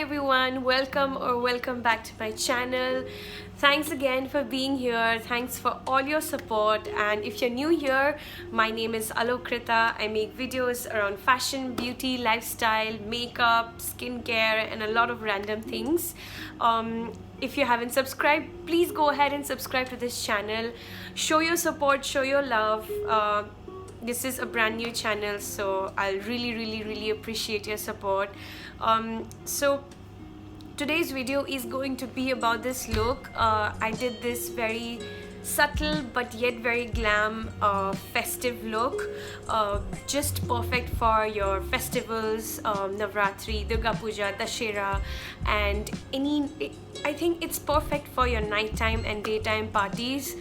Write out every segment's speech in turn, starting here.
everyone, welcome back to my channel. Thanks again for being here. Thanks for all your support. And if you're new here, my name is Alokrita. I make videos around fashion, beauty, lifestyle, makeup, skincare, and a lot of random things. If you haven't subscribed, please go ahead and subscribe to this channel. Show your support, show your love. This is a brand new channel, so I'll really appreciate your support. So today's video is going to be about this look. I did this very subtle but yet very glam festive look, just perfect for your festivals, Navratri, Durga Puja, Dashera, and I think it's perfect for your nighttime and daytime parties.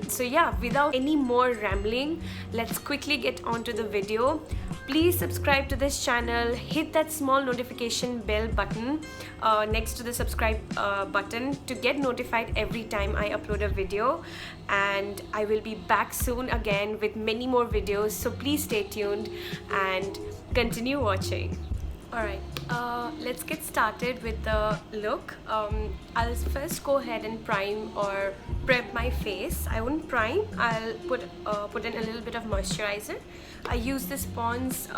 So yeah, without any more rambling, let's quickly get on to the video. Please subscribe to this channel, hit that small notification bell button next to the subscribe button to get notified every time I upload a video. And I will be back soon again with many more videos, so please stay tuned and continue watching. Alright, let's get started with the look. I'll first go ahead and prime or prep my face. I won't prime, I'll put in a little bit of moisturizer. I use this Pond's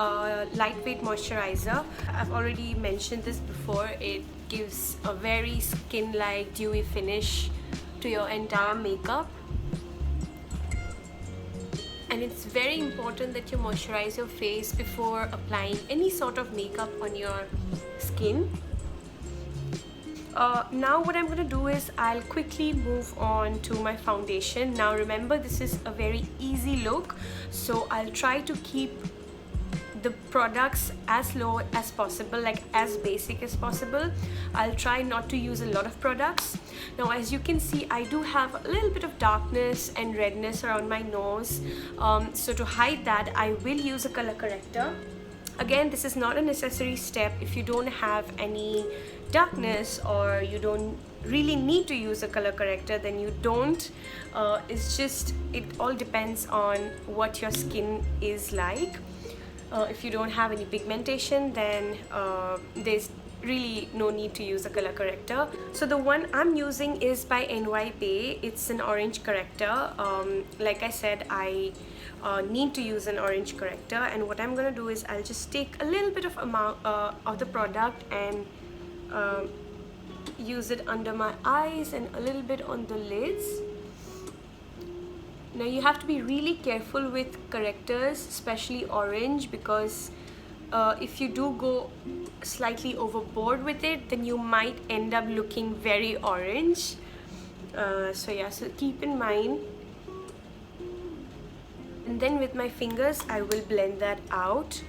lightweight moisturizer. I've already mentioned this before. It gives a very skin-like dewy finish to your entire makeup. And it's very important that you moisturize your face before applying any sort of makeup on your skin. Now what I'm going to do is I'll quickly move on to my foundation. Now remember, this is a very easy look, so I'll try to keep the products as low as possible, like as basic as possible. I'll try not to use a lot of products. Now as you can see, I do have a little bit of darkness and redness around my nose, so to hide that I will use a color corrector. Again, this is not a necessary step if you don't have any darkness or you don't really need to use a color corrector, then you don't. It's just, it all depends on what your skin is like. If you don't have any pigmentation, then there's really no need to use a color corrector. So the one I'm using is by NYB. It's an orange corrector. Like I said, I need to use an orange corrector, and what I'm gonna do is I'll just take a little bit of amount of the product and use it under my eyes and a little bit on the lids. Now you have to be really careful with correctors, especially orange, because if you do go slightly overboard with it, then you might end up looking very orange. So yeah, so keep in mind. And then with my fingers I will blend that out.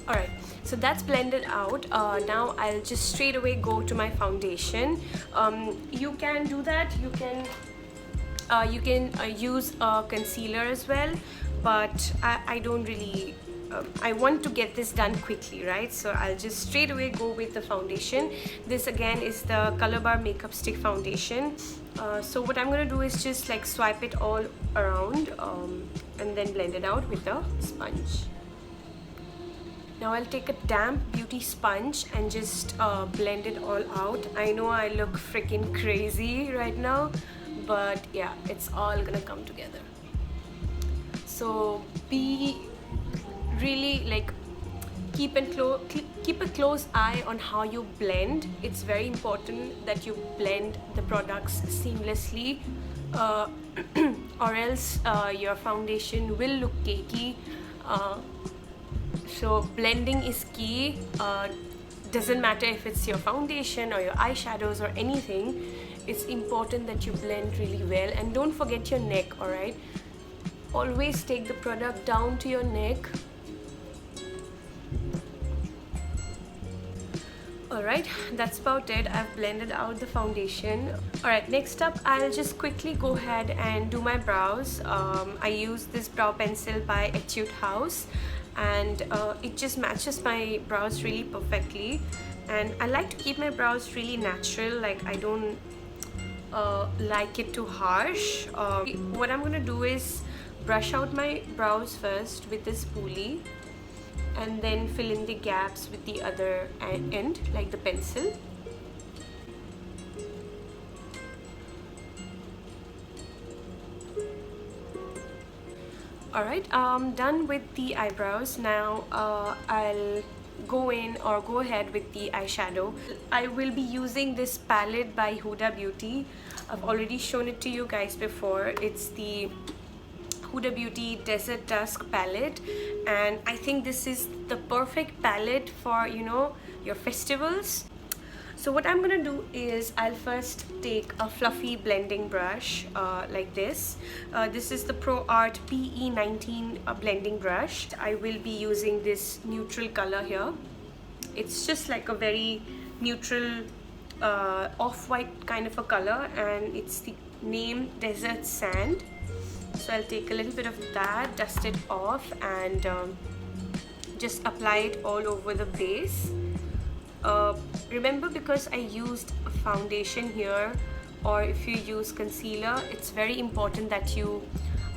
Alright, so that's blended out. Now I'll just straight away go to my foundation. You can do that, you can use a concealer as well, but I don't really I want to get this done quickly, right? So I'll just straight away go with the foundation. This again is the Colorbar makeup stick foundation. So what I'm gonna do is just like swipe it all around and then blend it out with a sponge. Now I'll take a damp beauty sponge and just blend it all out. I know I look freaking crazy right now, but yeah, it's all gonna come together. So be really like keep a close eye on how you blend. It's very important that you blend the products seamlessly, or else your foundation will look cakey. So blending is key. Doesn't matter if it's your foundation or your eyeshadows or anything, it's important that you blend really well. And don't forget your neck, alright? Always take the product down to your neck. Alright, that's about it. I've blended out the foundation. Alright, next up I'll just quickly go ahead and do my brows. I use this brow pencil by Etude house, and it just matches my brows really perfectly. And I like to keep my brows really natural, like I don't like it too harsh. What I'm gonna do is brush out my brows first with this spoolie and then fill in the gaps with the other end, like the pencil. Alright, done with the eyebrows. Now I'll go ahead with the eyeshadow. I will be using this palette by Huda Beauty. I've already shown it to you guys before. It's the Huda Beauty Desert Dusk palette, and I think this is the perfect palette for, you know, your festivals. So what I'm gonna do is I'll first take a fluffy blending brush like this. This is the Pro Art PE19 blending brush. I will be using this neutral color here. It's just like a very neutral off-white kind of a color, and it's the name Desert Sand. So I'll take a little bit of that, dust it off, and just apply it all over the base. Remember, because I used a foundation here, or if you use concealer, it's very important that you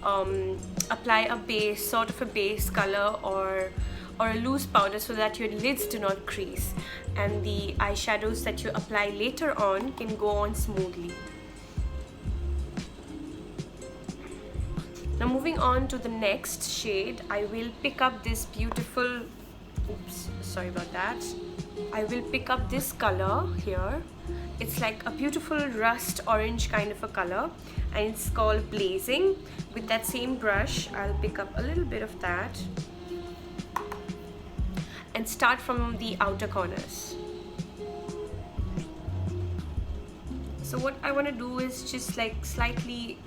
apply a base, sort of a base color, or a loose powder, so that your lids do not crease and the eyeshadows that you apply later on can go on smoothly. Now moving on to the next shade, I will pick up this beautiful, oops, sorry about that. I will pick up this color here. It's like a beautiful rust orange kind of a color, and it's called Blazing. With that same brush, I'll pick up a little bit of that and start from the outer corners. So what I want to do is just like slightly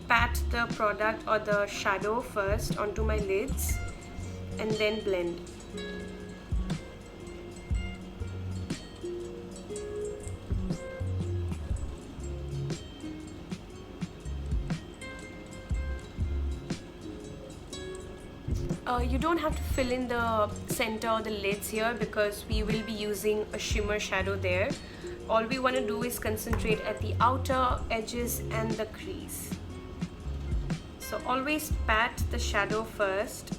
pat the product or the shadow first onto my lids and then blend. You don't have to fill in the center or the lids here, because we will be using a shimmer shadow there. All we want to do is concentrate at the outer edges and the crease. So always pat the shadow first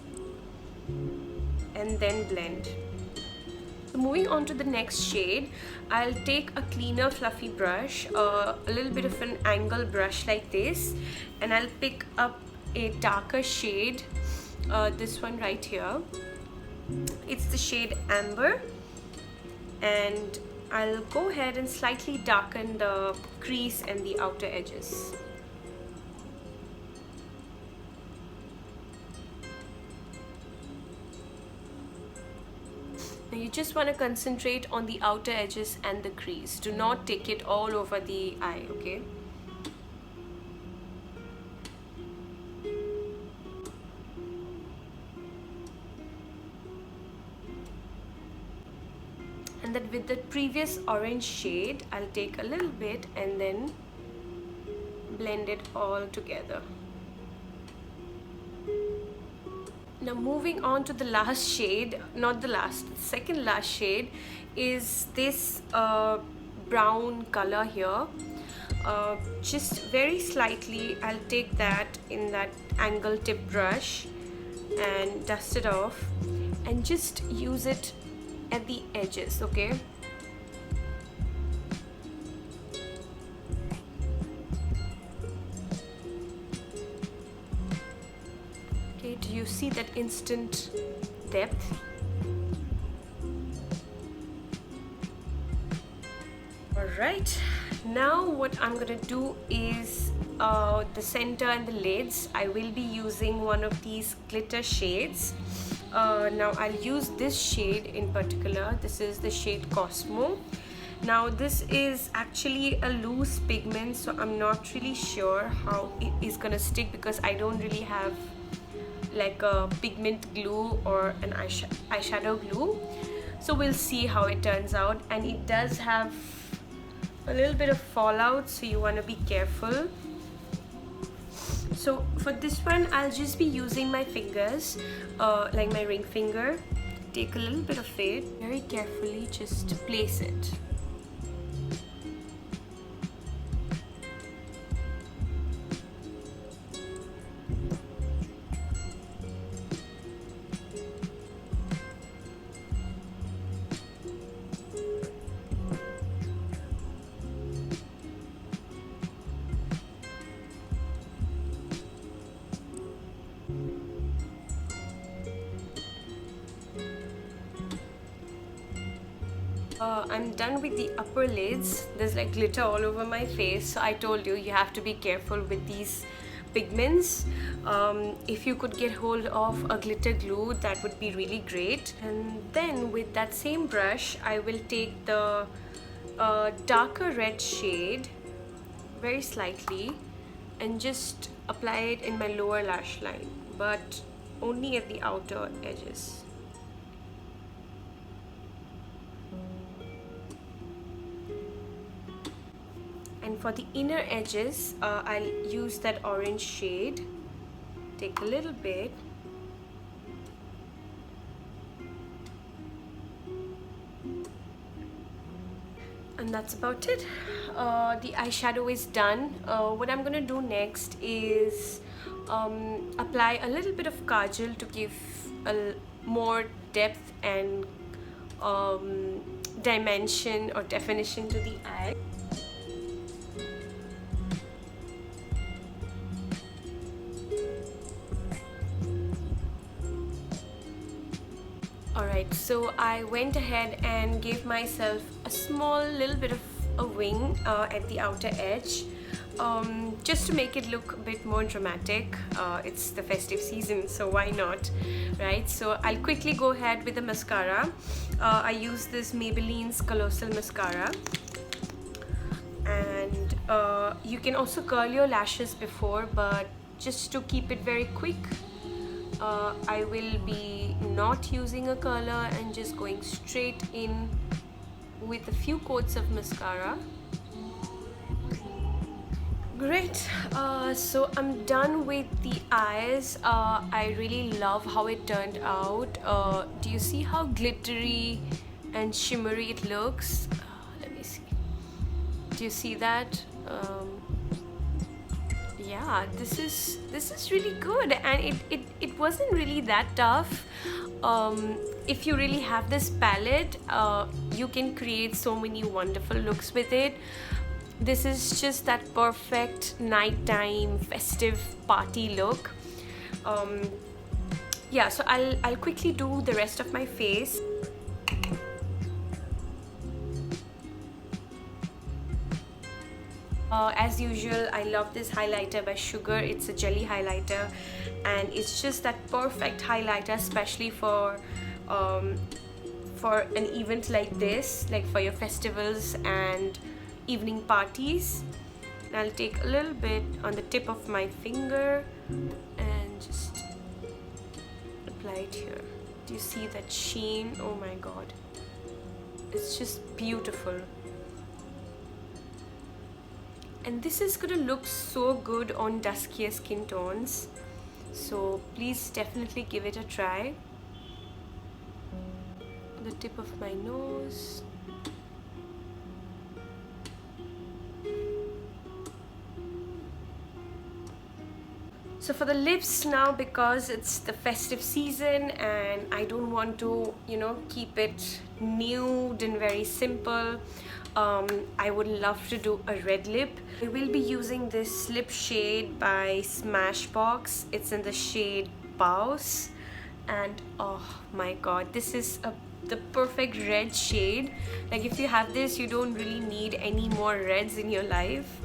and then blend. So moving on to the next shade, I'll take a cleaner fluffy brush, a little bit of an angle brush like this, and I'll pick up a darker shade, this one right here. It's the shade Amber, and I'll go ahead and slightly darken the crease and the outer edges. Now you just want to concentrate on the outer edges and the crease. Do not take it all over the eye, okay? And then with the previous orange shade, I'll take a little bit and then blend it all together. Now moving on to the last shade, not the last, the second last shade is this brown color here. Just very slightly, I'll take that in that angle tip brush and dust it off and just use it at the edges, okay? Okay, do you see that instant depth? Alright, now what I'm gonna do is the center and the lids. I will be using one of these glitter shades. Now I'll use this shade in particular. This is the shade Cosmo. Now this is actually a loose pigment, so I'm not really sure how it is gonna stick, because I don't really have like a pigment glue or an eyeshadow glue. So we'll see how it turns out, and it does have a little bit of fallout, so you want to be careful. So for this one, I'll just be using my fingers, like my ring finger. Take a little bit of it, very carefully just place it. I'm done with the upper lids. There's like glitter all over my face, so I told you have to be careful with these pigments. If you could get hold of a glitter glue, that would be really great. And then with that same brush, I will take the darker red shade very slightly and just apply it in my lower lash line, but only at the outer edges. And for the inner edges, I'll use that orange shade. Take a little bit. And that's about it. The eyeshadow is done. What I'm gonna do next is apply a little bit of kajal to give more depth and dimension or definition to the eye. Alright, so I went ahead and gave myself a small little bit of a wing at the outer edge, just to make it look a bit more dramatic. It's the festive season, so why not, right? So I'll quickly go ahead with the mascara. I use this Maybelline's Colossal mascara, and you can also curl your lashes before, but just to keep it very quick, I will be not using a curler and just going straight in with a few coats of mascara. Great. So I'm done with the eyes. I really love how it turned out. Do you see how glittery and shimmery it looks? Let me see. Do you see that? Yeah, this is really good, and it wasn't really that tough. If you really have this palette, you can create so many wonderful looks with it. This is just that perfect nighttime festive party look. Yeah, so I'll quickly do the rest of my face. As usual, I love this highlighter by Sugar. It's a jelly highlighter, and it's just that perfect highlighter, especially for an event like this, like for your festivals and evening parties. And I'll take a little bit on the tip of my finger and just apply it here. Do you see that sheen? Oh my god, it's just beautiful. And this is gonna look so good on duskier skin tones, so please definitely give it a try. The tip of my nose. So for the lips now, because it's the festive season and I don't want to, keep it nude and very simple, I would love to do a red lip. I will be using this lip shade by Smashbox. It's in the shade Bawse, and oh my god, this is the perfect red shade. Like, if you have this, you don't really need any more reds in your life.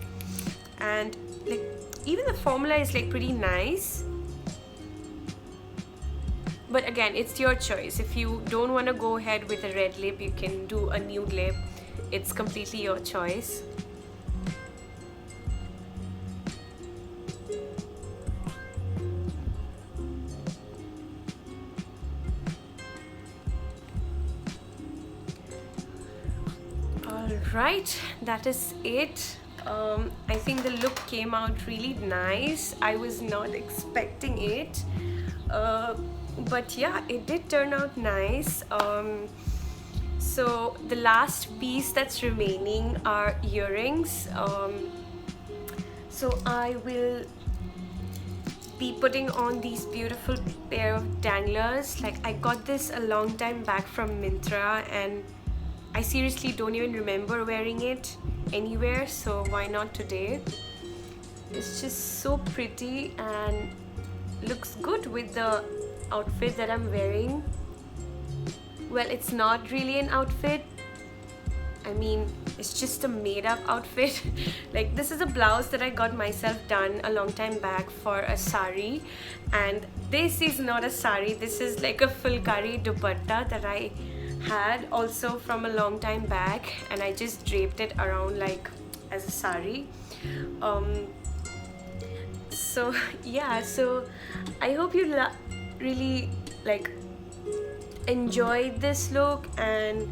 And like, even the formula is like pretty nice, but again, it's your choice. If you don't want to go ahead with a red lip, you can do a nude lip. It's completely your choice. Alright, that is it. I think the look came out really nice. I was not expecting it, but yeah, it did turn out nice. So the last piece that's remaining are earrings. So I will be putting on these beautiful pair of danglers. Like, I got this a long time back from Myntra, and I seriously don't even remember wearing it anywhere, so why not today? It's just so pretty and looks good with the outfit that I'm wearing. Well, it's not really an outfit, I mean, it's just a made-up outfit. Like, this is a blouse that I got myself done a long time back for a sari, and this is not a sari, this is like a fulkari dupatta that I had also from a long time back, and I just draped it around like as a sari. So yeah, so I hope you really like enjoyed this look, and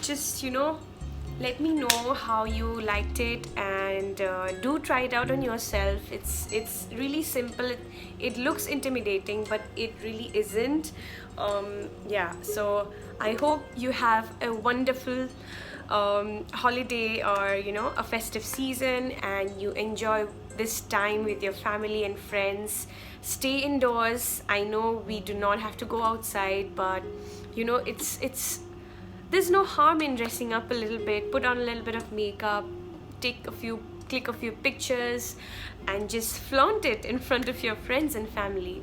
just, you know, let me know how you liked it, and do try it out on yourself. It's really simple. It looks intimidating, but it really isn't. Yeah, so I hope you have a wonderful holiday, or you know, a festive season, and you enjoy this time with your family and friends. Stay indoors. I know we do not have to go outside, but you know, it's there's no harm in dressing up a little bit. Put on a little bit of makeup, click a few pictures, and just flaunt it in front of your friends and family.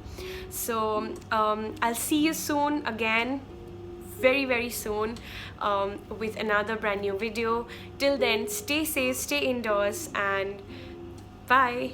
So I'll see you soon again, very soon, with another brand new video. Till then, stay safe, stay indoors, and bye.